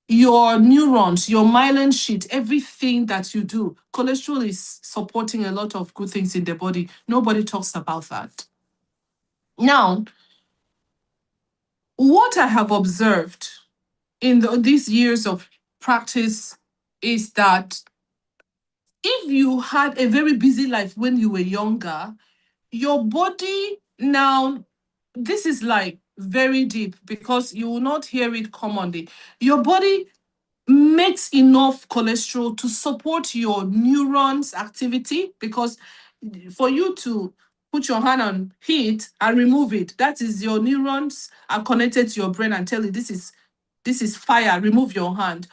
Your neurons, your myelin sheet, everything that you do, cholesterol is supporting a lot of good things in the body. Nobody talks about that. Now, what I have observed in these years of practice is that if you had a very busy life when you were younger, your body now, this is like very deep because you will not hear it commonly. Your body makes enough cholesterol to support your neurons activity, because for you to put your hand on heat and remove it, that is your neurons are connected to your brain and tell you this is fire, remove your hand.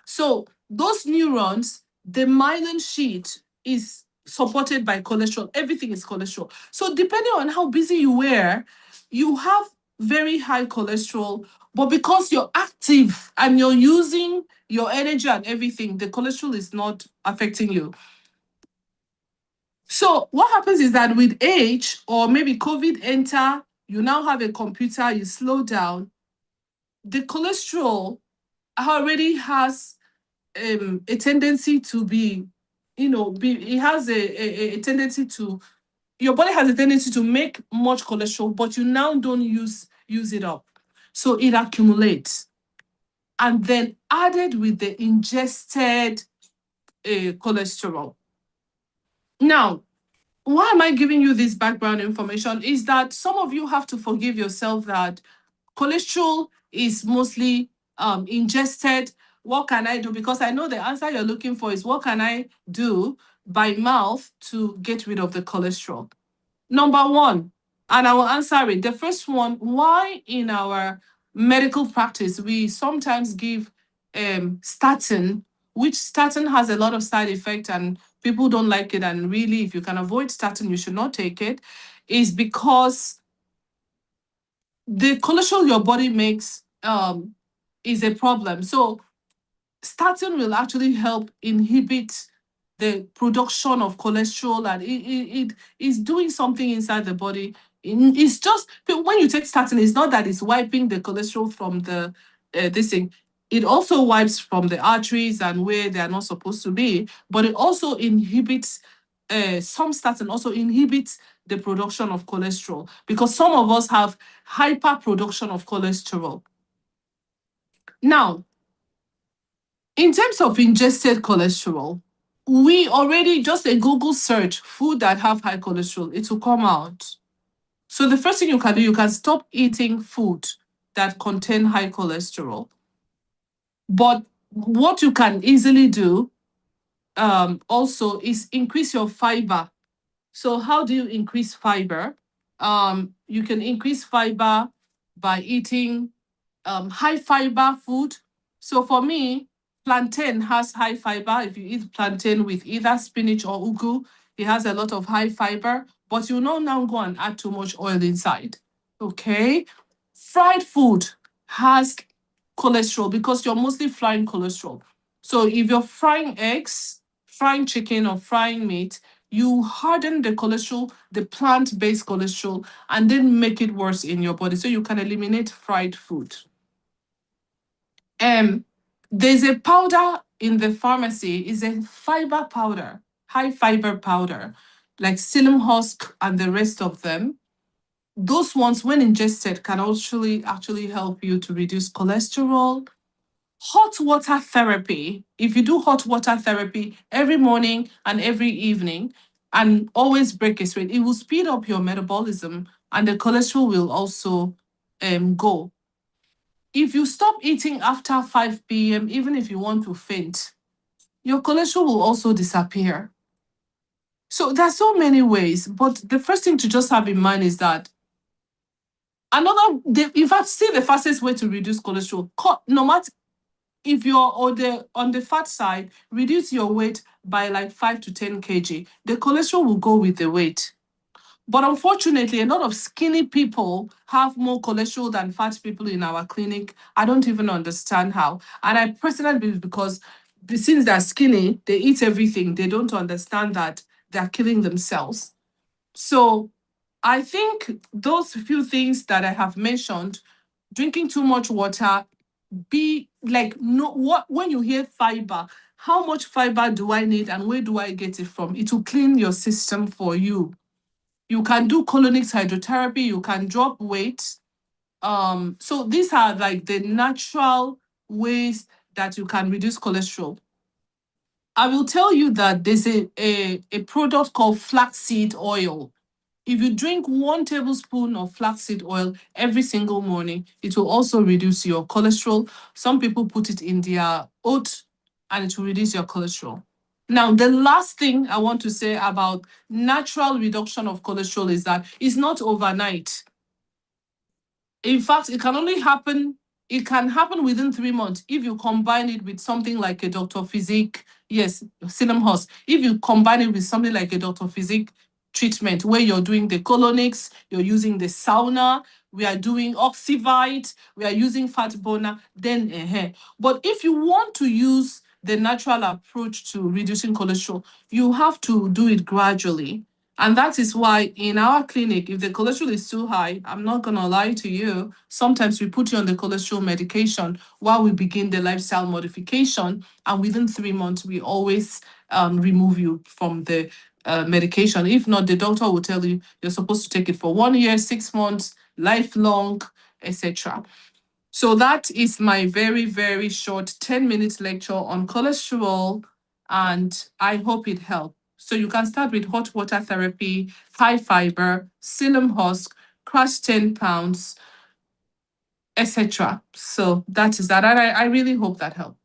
So those neurons, the myelin sheet is supported by cholesterol. Everything is cholesterol. So depending on how busy you were, you have very high cholesterol, but because you're active and you're using your energy and everything, the cholesterol is not affecting you. So what happens is that with age, or maybe COVID enter, you now have a computer, you slow down, the cholesterol already has a tendency to be, it has a tendency to, your body has a tendency to make much cholesterol, but you now don't use it up. So it accumulates. And then added with the ingested cholesterol. Now, why am I giving you this background information? Is that some of you have to forgive yourself that cholesterol is mostly ingested. What can I do? Because I know the answer you're looking for is what can I do by mouth to get rid of the cholesterol? Number one, and I will answer it. The first one, why in our medical practice we sometimes give statin, which statin has a lot of side effects and people don't like it. And really, if you can avoid statin, you should not take it, is because the cholesterol your body makes is a problem. So statin will actually help inhibit the production of cholesterol, and it is doing something inside the body. It's just when you take statin, it's not that it's wiping the cholesterol from the this thing. It also wipes from the arteries and where they are not supposed to be, but it also inhibits. Some statin also inhibits the production of cholesterol, because some of us have hyper production of cholesterol. Now, in terms of ingested cholesterol, we already, just a Google search, food that have high cholesterol, it will come out. So the first thing you can do, you can stop eating food that contain high cholesterol. But what you can easily do also is increase your fiber. So how do you increase fiber? You can increase fiber by eating high fiber food. So for me, plantain has high fiber. If you eat plantain with either spinach or ugu, it has a lot of high fiber, but you don't now go and add too much oil inside. Okay. Fried food has cholesterol because you're mostly frying cholesterol. So if you're frying eggs, frying chicken, or frying meat, you harden the cholesterol, the plant-based cholesterol, and then make it worse in your body. So you can eliminate fried food. There's a powder in the pharmacy, is a fiber powder, high fiber powder, like psyllium husk and the rest of them. Those ones, when ingested, can actually help you to reduce cholesterol. Hot water therapy. If you do hot water therapy every morning and every evening, and always break a sweat, it will speed up your metabolism, and the cholesterol will also go. If you stop eating after 5 p.m., even if you want to faint, your cholesterol will also disappear. So there's so many ways, but the first thing to just have in mind is that in fact, still the fastest way to reduce cholesterol, no matter if you're on the fat side, reduce your weight by like 5 to 10 kg. The cholesterol will go with the weight. But unfortunately, a lot of skinny people have more cholesterol than fat people in our clinic. I don't even understand how. And I personally believe because since they're skinny, they eat everything. They don't understand that they're killing themselves. So I think those few things that I have mentioned, drinking too much water, when you hear fiber, how much fiber do I need and where do I get it from? It will clean your system for you. You can do colonics hydrotherapy, you can drop weight. So these are like the natural ways that you can reduce cholesterol. I will tell you that there's a product called flaxseed oil. If you drink 1 tablespoon of flaxseed oil every single morning, it will also reduce your cholesterol. Some people put it in their oat and it will reduce your cholesterol. Now, the last thing I want to say about natural reduction of cholesterol is that it's not overnight. In fact, it can happen within 3 months if you combine it with something like a Dr. Physique, yes, psyllium husk. If you combine it with something like a Dr. Physique treatment where you're doing the colonics, you're using the sauna, we are doing Oxyvite, we are using fat burner, then But if you want to use the natural approach to reducing cholesterol, you have to do it gradually. And that is why in our clinic, if the cholesterol is too high, I'm not going to lie to you, sometimes we put you on the cholesterol medication while we begin the lifestyle modification. And within 3 months, we always remove you from the medication. If not, the doctor will tell you you're supposed to take it for 1 year, 6 months, lifelong, etc. So that is my very, very short 10-minute lecture on cholesterol, and I hope it helped. So you can start with hot water therapy, high fiber, psyllium husk, crush 10 pounds, etc. So that is that. And I really hope that helped.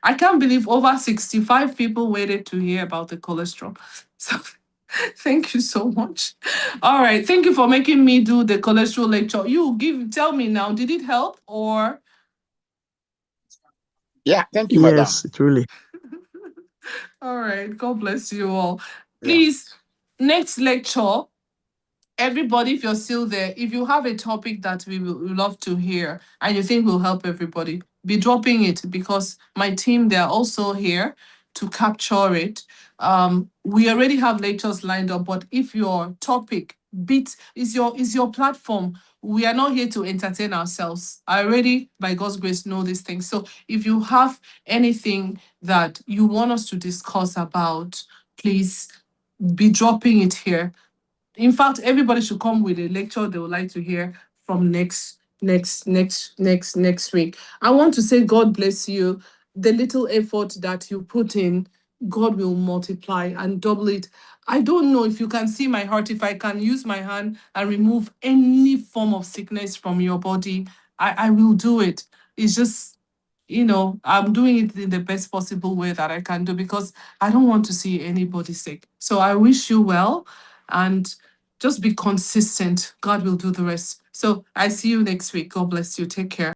I can't believe over 65 people waited to hear about the cholesterol. So thank you so much. All right. Thank you for making me do the cholesterol lecture. Tell me now, did it help or? Yeah, thank you, madam. Yes, truly. All right. God bless you all. Please, next lecture, everybody, if you're still there, if you have a topic that we will love to hear and you think will help everybody, be dropping it because my team, they're also here to capture it. We already have lectures lined up, but if your topic is your platform, we are not here to entertain ourselves. I already, by God's grace, know these things. So if you have anything that you want us to discuss about, please be dropping it here. In fact, everybody should come with a lecture they would like to hear from next week. I want to say God bless you. The little effort that you put in, God will multiply and double it. I don't know if you can see my heart. If I can use my hand and remove any form of sickness from your body, I will do it. It's just, I'm doing it in the best possible way that I can do because I don't want to see anybody sick. So I wish you well and just be consistent. God will do the rest. So I see you next week. God bless you. Take care.